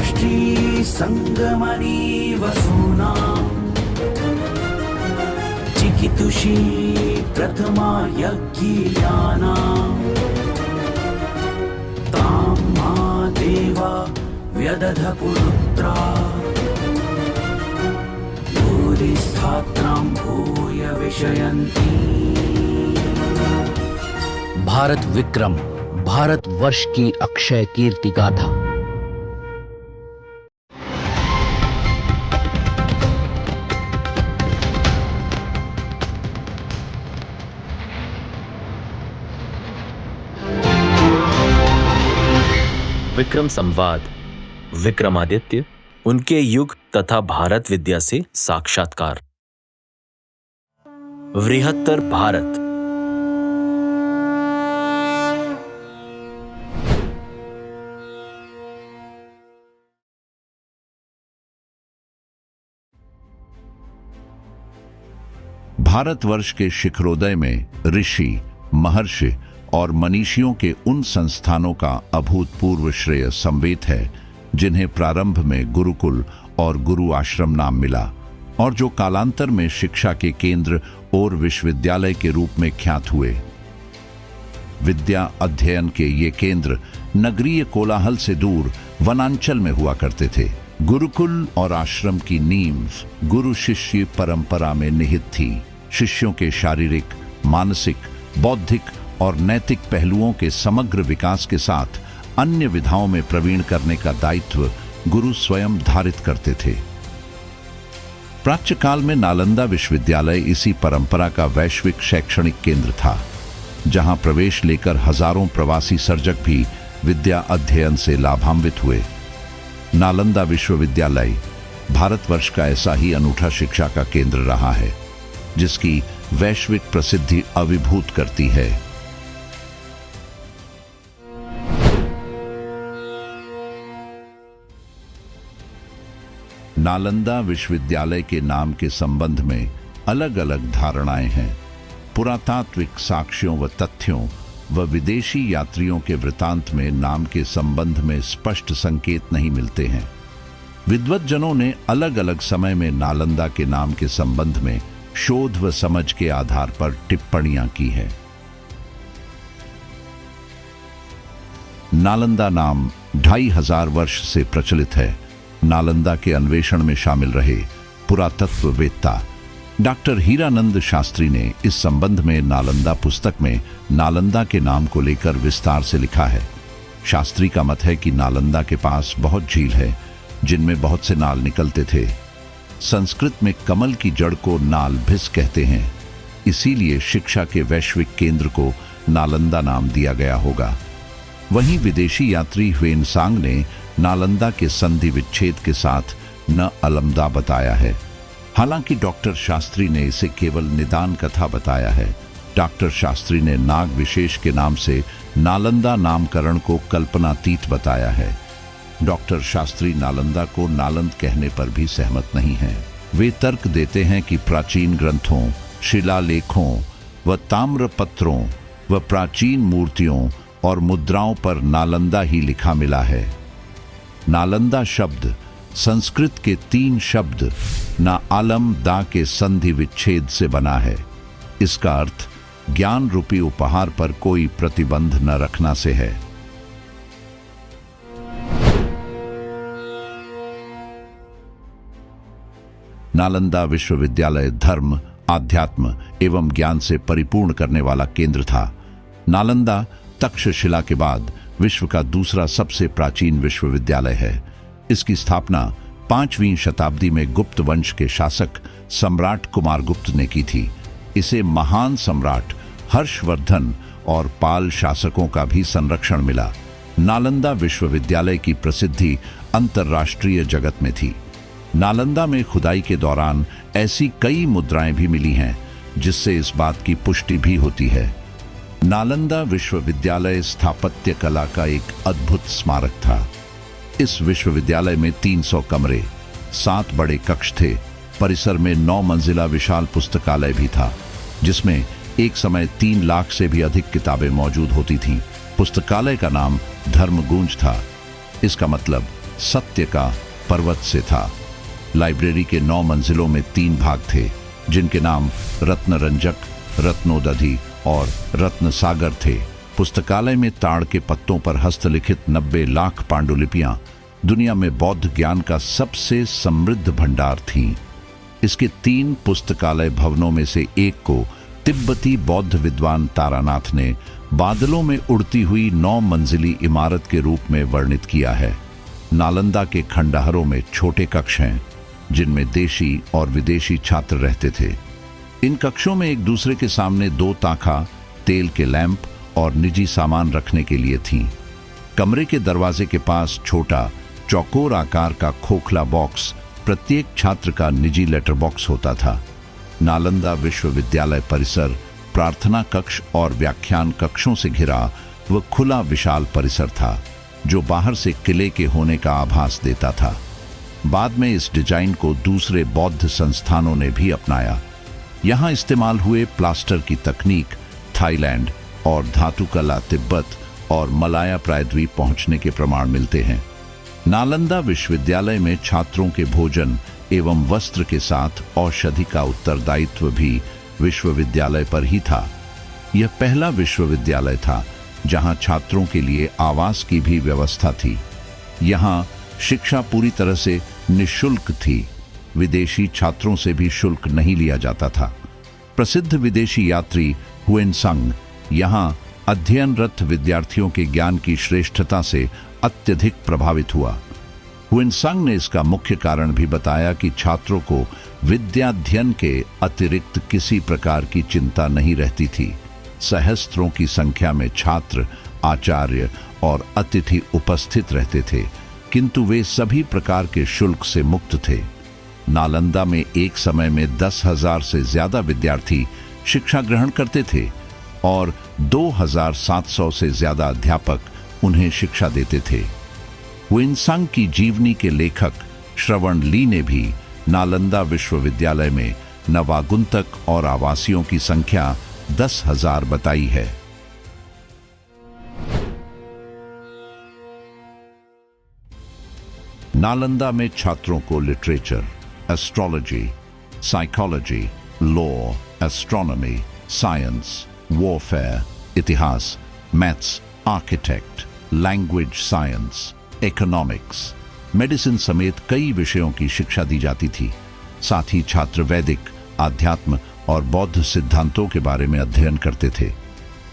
राष्ट्री संगमनी वसूना चिकितुषी प्रथमा यज्ञियाना तां मा देवा व्यदध पुरुत्रा भूरिस्थात्रां भूय विषयन्ति। भारत विक्रम, भारतवर्ष की अक्षय कीर्ति गाथा। विक्रम संवाद, विक्रमादित्य, उनके युग तथा भारत विद्या से साक्षात्कार। वृहत्तर भारत। भारतवर्ष के शिखरोदय में ऋषि, महर्षि और मनीषियों के उन संस्थानों का अभूतपूर्व श्रेय संवेत है जिन्हें प्रारंभ में गुरुकुल और गुरु आश्रम नाम मिला और जो कालांतर में शिक्षा के केंद्र और विश्वविद्यालय के रूप में ख्यात हुए। विद्या अध्ययन के ये केंद्र नगरीय कोलाहल से दूर वनांचल में हुआ करते थे। गुरुकुल और आश्रम की नींव गुरु शिष्य परंपरा में निहित थी। शिष्यों के शारीरिक, मानसिक, बौद्धिक और नैतिक पहलुओं के समग्र विकास के साथ अन्य विधाओं में प्रवीण करने का दायित्व गुरु स्वयं धारित करते थे। प्राच्यकाल में नालंदा विश्वविद्यालय इसी परंपरा का वैश्विक शैक्षणिक केंद्र था, जहां प्रवेश लेकर हजारों प्रवासी सर्जक भी विद्या अध्ययन से लाभान्वित हुए। नालंदा विश्वविद्यालय भारतवर्ष का ऐसा ही अनूठा शिक्षा का केंद्र रहा है, जिसकी वैश्विक प्रसिद्धि अभिभूत करती है। नालंदा विश्वविद्यालय के नाम के संबंध में अलग अलग धारणाएं हैं। पुरातात्विक साक्ष्यों व तथ्यों व विदेशी यात्रियों के वृतांत में नाम के संबंध में स्पष्ट संकेत नहीं मिलते हैं। विद्वज्जनों ने अलग अलग समय में नालंदा के नाम के संबंध में शोध व समझ के आधार पर टिप्पणियां की है। नालंदा नाम 2500 वर्ष से प्रचलित है। नालंदा के अन्वेषण में शामिल रहे पुरातत्ववेत्ता डॉक्टर हीरानंद शास्त्री ने इस संबंध में नालंदा पुस्तक में नालंदा के नाम को लेकर विस्तार से लिखा है। शास्त्री का मत है कि नालंदा के पास बहुत झील है जिनमें बहुत से नाल निकलते थे। संस्कृत में कमल की जड़ को नाल भिस कहते हैं, इसीलिए शिक्षा के वैश्विक केंद्र को नालंदा नाम दिया गया होगा। वहीं विदेशी यात्री ह्वेनसांग ने नालंदा के संधि विच्छेद के साथ न अलमदा बताया है। हालांकि डॉक्टर शास्त्री ने इसे केवल निदान कथा बताया है। डॉक्टर शास्त्री ने नाग विशेष के नाम से नालंदा नामकरण को कल्पनातीत बताया है। डॉक्टर शास्त्री नालंदा को नालंद कहने पर भी सहमत नहीं हैं। वे तर्क देते हैं कि प्राचीन ग्रंथों, शिलालेखों व ताम्रपत्रों व प्राचीन मूर्तियों और मुद्राओं पर नालंदा ही लिखा मिला है। नालंदा शब्द संस्कृत के 3 शब्द ना आलम दा के संधि विच्छेद से बना है। इसका अर्थ ज्ञान रूपी उपहार पर कोई प्रतिबंध न रखना से है। नालंदा विश्वविद्यालय धर्म, आध्यात्म एवं ज्ञान से परिपूर्ण करने वाला केंद्र था। नालंदा तक्षशिला के बाद विश्व का दूसरा सबसे प्राचीन विश्वविद्यालय है। इसकी स्थापना 5वीं शताब्दी में गुप्त वंश के शासक सम्राट कुमारगुप्त ने की थी। इसे महान सम्राट हर्षवर्धन और पाल शासकों का भी संरक्षण मिला। नालंदा विश्वविद्यालय की प्रसिद्धि अंतर्राष्ट्रीय जगत में थी। नालंदा में खुदाई के दौरान ऐसी कई मुद्राएं भी मिली हैं जिससे इस बात की पुष्टि भी होती है। नालंदा विश्वविद्यालय स्थापत्य कला का एक अद्भुत स्मारक था। इस विश्वविद्यालय में 300 कमरे, 7 बड़े कक्ष थे। परिसर में 9 मंजिला विशाल पुस्तकालय भी था, जिसमें एक समय 3 लाख से भी अधिक किताबें मौजूद होती थीं। पुस्तकालय का नाम धर्मगूंज था। इसका मतलब सत्य का पर्वत से था। लाइब्रेरी के 9 मंजिलों में 3 भाग थे, जिनके नाम रत्नरंजक, रत्नोदधि और रत्नसागर थे। पुस्तकालय में ताड़ के पत्तों पर हस्तलिखित 90 लाख पांडुलिपियां दुनिया में बौद्ध ज्ञान का सबसे समृद्ध भंडार थीं। इसके 3 पुस्तकालय भवनों में से एक को तिब्बती बौद्ध विद्वान तारानाथ ने बादलों में उड़ती हुई 9 मंजिली इमारत के रूप में वर्णित किया है। नालंदा के खंडहरों में छोटे कक्ष हैं, जिनमें देशी और विदेशी छात्र रहते थे। इन कक्षों में एक दूसरे के सामने 2 ताखा, तेल के लैंप और निजी सामान रखने के लिए थीं। कमरे के दरवाजे के पास छोटा चौकोर आकार का खोखला बॉक्स प्रत्येक छात्र का निजी लेटर बॉक्स होता था। नालंदा विश्वविद्यालय परिसर प्रार्थना कक्ष और व्याख्यान कक्षों से घिरा वह खुला विशाल परिसर था, जो बाहर से किले के होने का आभास देता था। बाद में इस डिजाइन को दूसरे बौद्ध संस्थानों ने भी अपनाया। यहाँ इस्तेमाल हुए प्लास्टर की तकनीक थाईलैंड और धातुकला तिब्बत और मलाया प्रायद्वीप पहुंचने के प्रमाण मिलते हैं। नालंदा विश्वविद्यालय में छात्रों के भोजन एवं वस्त्र के साथ औषधि का उत्तरदायित्व भी विश्वविद्यालय पर ही था। यह पहला विश्वविद्यालय था जहां छात्रों के लिए आवास की भी व्यवस्था थी। यहाँ शिक्षा पूरी तरह से निःशुल्क थी। विदेशी छात्रों से भी शुल्क नहीं लिया जाता था। प्रसिद्ध विदेशी यात्री हुएनसांग यहाँ अध्ययनरत विद्यार्थियों के ज्ञान की श्रेष्ठता से अत्यधिक प्रभावित हुआ। हुएनसांग ने इसका मुख्य कारण भी बताया कि छात्रों को विद्याध्ययन के अतिरिक्त किसी प्रकार की चिंता नहीं रहती थी। सहस्त्रों की संख्या में छात्र, आचार्य और अतिथि उपस्थित रहते थे, किंतु वे सभी प्रकार के शुल्क से मुक्त थे। नालंदा में एक समय में 10,000 से ज्यादा विद्यार्थी शिक्षा ग्रहण करते थे और 2,700 से ज्यादा अध्यापक उन्हें शिक्षा देते थे। हुएनसांग की जीवनी के लेखक श्रवण ली ने भी नालंदा विश्वविद्यालय में नवागुंतक और आवासियों की संख्या 10,000 बताई है। नालंदा में छात्रों को literature, astrology, psychology, law, astronomy, science, warfare, इतिहास, maths, architect, language science, economics, medicine समेत कई विषयों की शिक्षा दी जाती थी। साथ ही छात्र वैदिक, आध्यात्म और बौद्ध सिद्धांतों के बारे में अध्ययन करते थे।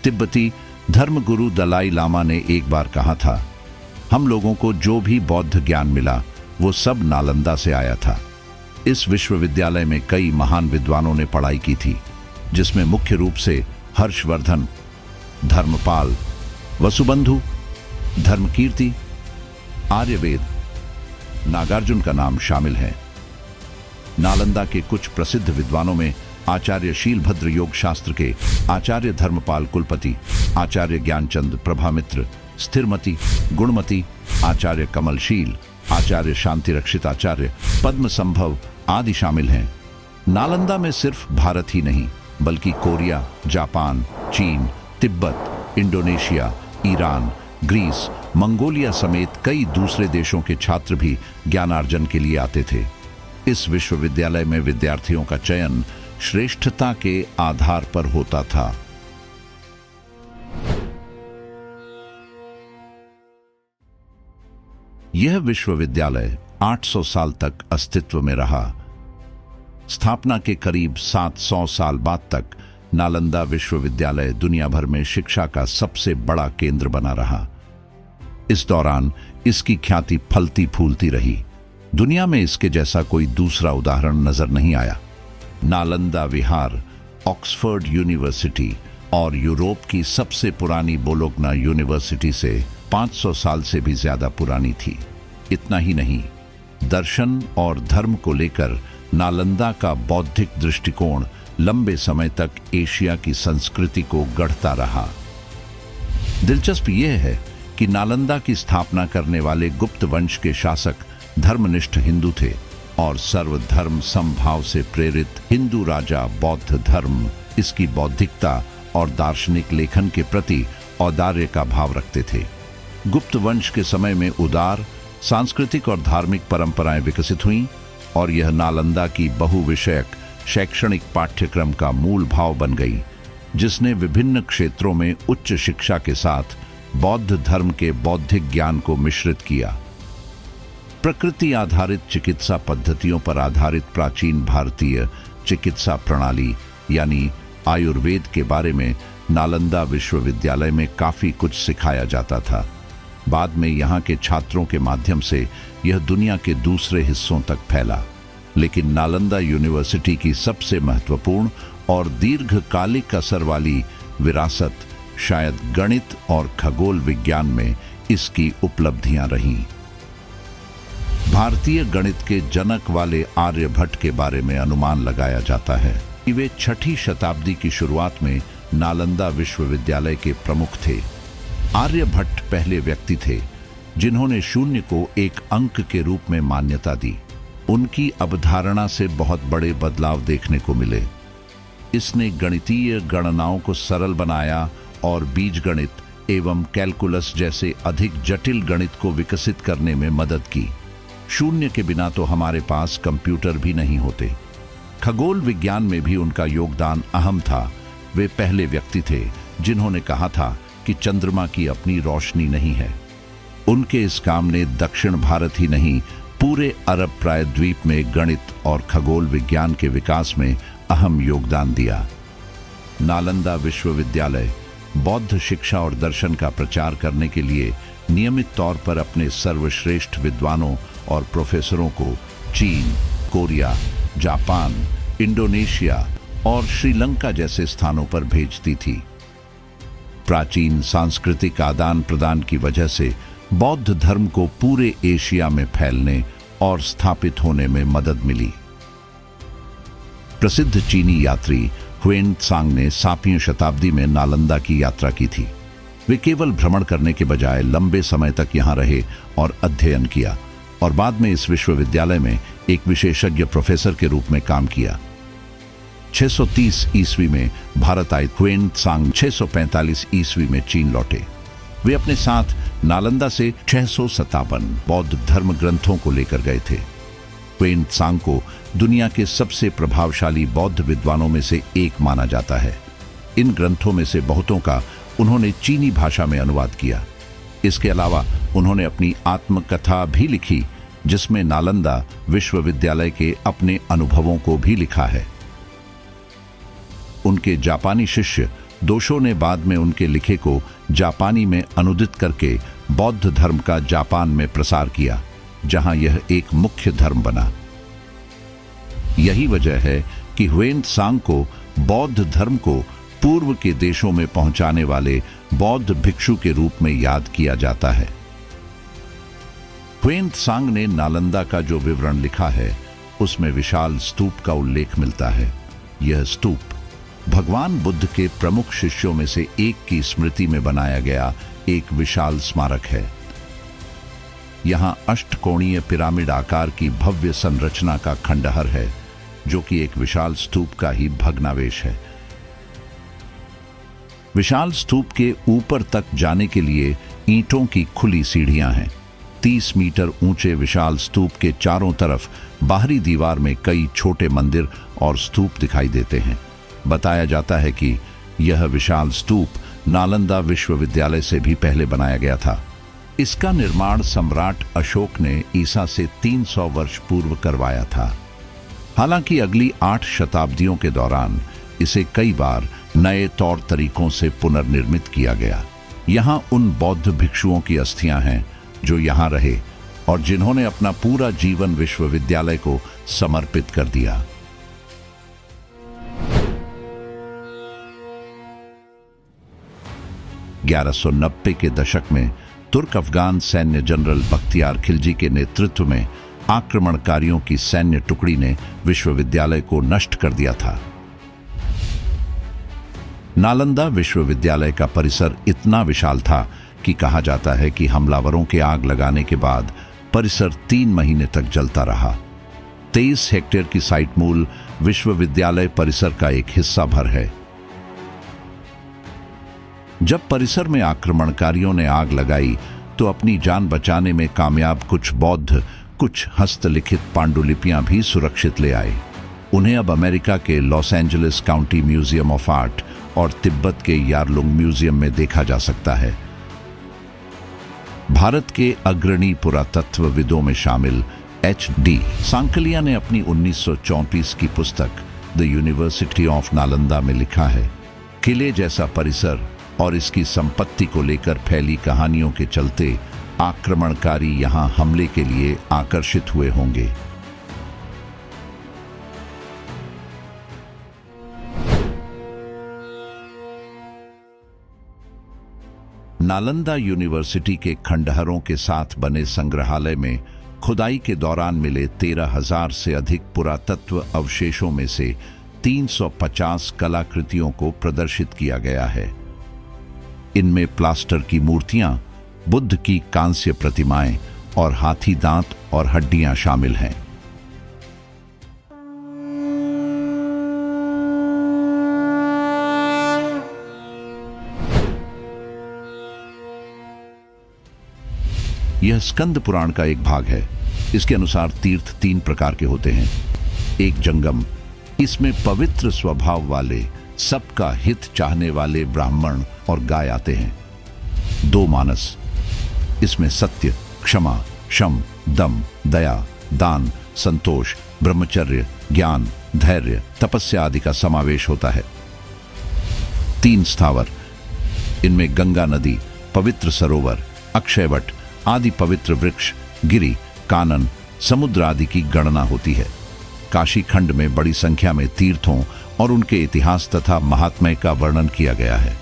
तिब्बती धर्मगुरु दलाई लामा ने एक बार कहा था, हम लोगों को जो भी बौद्ध ज्ञान मिला वो सब नालंदा से आया था। इस विश्वविद्यालय में कई महान विद्वानों ने पढ़ाई की थी, जिसमें मुख्य रूप से हर्षवर्धन, धर्मपाल, वसुबंधु, धर्मकीर्ति, आर्यवेद, नागार्जुन का नाम शामिल है। नालंदा के कुछ प्रसिद्ध विद्वानों में आचार्य शीलभद्र योग शास्त्र के आचार्य धर्मपाल कुलपति, आचार्य ज्ञानचंद प्रभामित्र, स्थिरमति, गुणमति, आचार्य कमलशील, आचार्य शांति रक्षित, आचार्य पद्म संभव आदि शामिल हैं। नालंदा में सिर्फ भारत ही नहीं बल्कि कोरिया, जापान, चीन, Tibet, Indonesia, Iran, Greece, Mongolia समेत कई दूसरे देशों के छात्र भी ज्ञानार्जन के लिए आते थे। इस विश्वविद्यालय में विद्यार्थियों का चयन श्रेष्ठता के आधार पर होता था। यह विश्वविद्यालय 800 साल तक अस्तित्व में रहा। स्थापना के करीब 700 साल बाद तक नालंदा विश्वविद्यालय दुनिया भर में शिक्षा का सबसे बड़ा केंद्र बना रहा। इस दौरान इसकी ख्याति फलती फूलती रही। दुनिया में इसके जैसा कोई दूसरा उदाहरण नजर नहीं आया। नालंदा विहार ऑक्सफोर्ड यूनिवर्सिटी और यूरोप की सबसे पुरानी बोलोग्ना यूनिवर्सिटी से 500 साल से भी ज्यादा पुरानी थी। इतना ही नहीं, दर्शन और धर्म को लेकर नालंदा का बौद्धिक दृष्टिकोण लंबे समय तक एशिया की संस्कृति को गढ़ता रहा। दिलचस्प यह है कि नालंदा की स्थापना करने वाले गुप्त वंश के शासक धर्मनिष्ठ हिंदू थे और सर्वधर्म समभाव से प्रेरित हिंदू राजा बौद्ध धर्म इसकी बौद्धिकता और दार्शनिक लेखन के प्रति औदार्य का भाव रखते थे। गुप्त वंश के समय में उदार, सांस्कृतिक और धार्मिक परंपराएं विकसित हुईं और यह नालंदा की बहुविषयक शैक्षणिक पाठ्यक्रम का मूल भाव बन गई, जिसने विभिन्न क्षेत्रों में उच्च शिक्षा के साथ बौद्ध धर्म के बौद्धिक ज्ञान को मिश्रित किया। प्रकृति आधारित चिकित्सा पद्धतियों पर आधारित प्राचीन भारतीय चिकित्सा प्रणाली यानी आयुर्वेद के बारे में नालंदा विश्वविद्यालय में काफी कुछ सिखाया जाता था। बाद में यहाँ के छात्रों के माध्यम से यह दुनिया के दूसरे हिस्सों तक फैला, लेकिन नालंदा यूनिवर्सिटी की सबसे महत्वपूर्ण और दीर्घकालिक असर वाली विरासत शायद गणित और खगोल विज्ञान में इसकी उपलब्धियां रहीं। भारतीय गणित के जनक वाले आर्यभट्ट के बारे में अनुमान लगाया जाता है कि वे 6ठी शताब्दी की शुरुआत में नालंदा विश्वविद्यालय के प्रमुख थे। आर्यभट्ट पहले व्यक्ति थे जिन्होंने शून्य को एक अंक के रूप में मान्यता दी। उनकी अवधारणा से बहुत बड़े बदलाव देखने को मिले। इसने गणितीय गणनाओं को सरल बनाया और बीजगणित एवं कैलकुलस जैसे अधिक जटिल गणित को विकसित करने में मदद की। शून्य के बिना तो हमारे पास कंप्यूटर भी नहीं होते। खगोल विज्ञान में भी उनका योगदान अहम था। वे पहले व्यक्ति थे जिन्होंने कहा था कि चंद्रमा की अपनी रोशनी नहीं है। उनके इस काम ने दक्षिण भारत ही नहीं, पूरे अरब प्रायद्वीप में गणित और खगोल विज्ञान के विकास में अहम योगदान दिया। नालंदा विश्वविद्यालय बौद्ध शिक्षा और दर्शन का प्रचार करने के लिए नियमित तौर पर अपने सर्वश्रेष्ठ विद्वानों और प्रोफेसरों को चीन, कोरिया, जापान, इंडोनेशिया और श्रीलंका जैसे स्थानों पर भेजती थी। प्राचीन सांस्कृतिक आदान प्रदान की वजह से बौद्ध धर्म को पूरे एशिया में फैलने और स्थापित होने में मदद मिली। प्रसिद्ध चीनी यात्री हुएन त्सांग ने 7वीं शताब्दी में नालंदा की यात्रा की थी। वे केवल भ्रमण करने के बजाय लंबे समय तक यहाँ रहे और अध्ययन किया और बाद में इस विश्वविद्यालय में एक विशेषज्ञ प्रोफेसर के रूप में काम किया। 630 ईस्वी में भारत आए हुएन त्सांग 645 ईस्वी में चीन लौटे। वे अपने साथ नालंदा से 657 बौद्ध धर्म ग्रंथों को लेकर गए थे। हुएन त्सांग को दुनिया के सबसे प्रभावशाली बौद्ध विद्वानों में से एक माना जाता है। इन ग्रंथों में से बहुतों का उन्होंने चीनी भाषा में अनुवाद किया। इसके अलावा उन्होंने अपनी आत्मकथा भी लिखी, जिसमें नालंदा विश्वविद्यालय के अपने अनुभवों को भी लिखा है। उनके जापानी शिष्य दोशो ने बाद में उनके लिखे को जापानी में अनुदित करके बौद्ध धर्म का जापान में प्रसार किया, जहां यह एक मुख्य धर्म बना। यही वजह है कि हुएन त्सांग को बौद्ध धर्म को पूर्व के देशों में पहुंचाने वाले बौद्ध भिक्षु के रूप में याद किया जाता है। हुएन त्सांग ने नालंदा का जो विवरण लिखा है, उसमें विशाल स्तूप का उल्लेख मिलता है। यह स्तूप भगवान बुद्ध के प्रमुख शिष्यों में से एक की स्मृति में बनाया गया एक विशाल स्मारक है। यहां अष्टकोणीय पिरामिड आकार की भव्य संरचना का खंडहर है, जो कि एक विशाल स्तूप का ही भग्नावशेष है। विशाल स्तूप के ऊपर तक जाने के लिए ईंटों की खुली सीढ़ियां हैं। 30 मीटर ऊंचे विशाल स्तूप के चारों तरफ बाहरी दीवार में कई छोटे मंदिर और स्तूप दिखाई देते हैं। बताया जाता है कि यह विशाल स्तूप नालंदा विश्वविद्यालय से भी पहले बनाया गया था। इसका निर्माण सम्राट अशोक ने ईसा से 300 वर्ष पूर्व करवाया था। हालांकि अगली 8 शताब्दियों के दौरान इसे कई बार नए तौर तरीकों से पुनर्निर्मित किया गया। यहाँ उन बौद्ध भिक्षुओं की अस्थियां हैं जो यहाँ रहे और जिन्होंने अपना पूरा जीवन विश्वविद्यालय को समर्पित कर दिया। 1190 के दशक में तुर्क अफगान सैन्य जनरल बख्तियार खिलजी के नेतृत्व में आक्रमणकारियों की सैन्य टुकड़ी ने विश्वविद्यालय को नष्ट कर दिया था। नालंदा विश्वविद्यालय का परिसर इतना विशाल था कि कहा जाता है कि हमलावरों के आग लगाने के बाद परिसर 3 महीने तक जलता रहा। 23 हेक्टेयर की साइट मूल विश्वविद्यालय परिसर का एक हिस्सा भर है। जब परिसर में आक्रमणकारियों ने आग लगाई तो अपनी जान बचाने में कामयाब कुछ बौद्ध, कुछ हस्तलिखित पांडुलिपियां भी सुरक्षित ले आए। उन्हें अब अमेरिका के Los Angeles county museum of art और तिब्बत के यारलुंग म्यूजियम में देखा जा सकता है। भारत के अग्रणी पुरातत्वविदों में शामिल H.D. सांकलिया ने अपनी 1934 की पुस्तक द यूनिवर्सिटी ऑफ नालंदा में लिखा है, किले जैसा परिसर और इसकी संपत्ति को लेकर फैली कहानियों के चलते आक्रमणकारी यहां हमले के लिए आकर्षित हुए होंगे। नालंदा यूनिवर्सिटी के खंडहरों के साथ बने संग्रहालय में खुदाई के दौरान मिले 13,000 से अधिक पुरातत्व अवशेषों में से 350 कलाकृतियों को प्रदर्शित किया गया है। इनमें प्लास्टर की मूर्तियां, बुद्ध की कांस्य प्रतिमाएं और हाथी दांत और हड्डियां शामिल हैं। यह स्कंद पुराण का एक भाग है। इसके अनुसार तीर्थ 3 प्रकार के होते हैं। एक जंगम, इसमें पवित्र स्वभाव वाले, सबका हित चाहने वाले ब्राह्मण और गाय आते हैं। 2 मानस, इसमें सत्य, क्षमा, शम, दम, दया, दान, संतोष, ब्रह्मचर्य, ज्ञान, धैर्य, तपस्या आदि का समावेश होता है। 3 स्थावर, इनमें गंगा नदी, पवित्र सरोवर, अक्षयवट आदि पवित्र वृक्ष, गिरी, कानन, समुद्र आदि की गणना होती है। काशी खंड में बड़ी संख्या में तीर्थों और उनके इतिहास तथा महात्म्य का वर्णन किया गया है।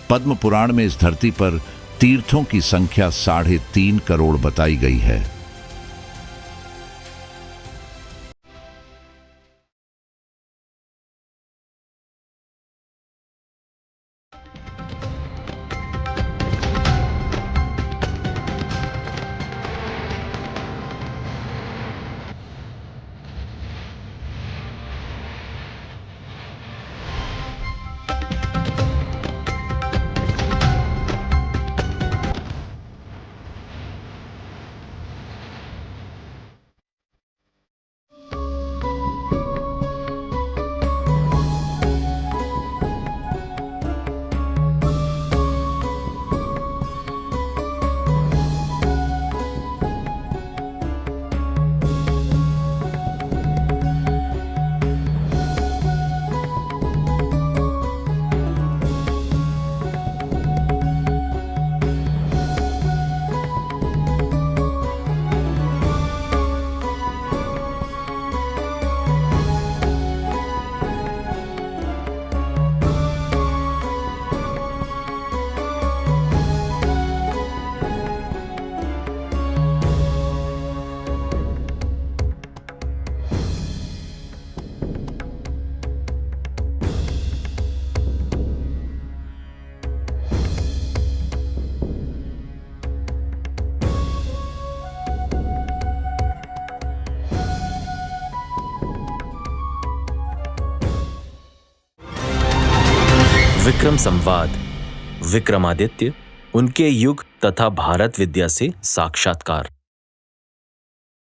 पद्म पुराण में इस धरती पर तीर्थों की संख्या 3.5 करोड़ बताई गई है। विक्रम संवाद, विक्रमादित्य, उनके युग तथा भारत विद्या से साक्षात्कार।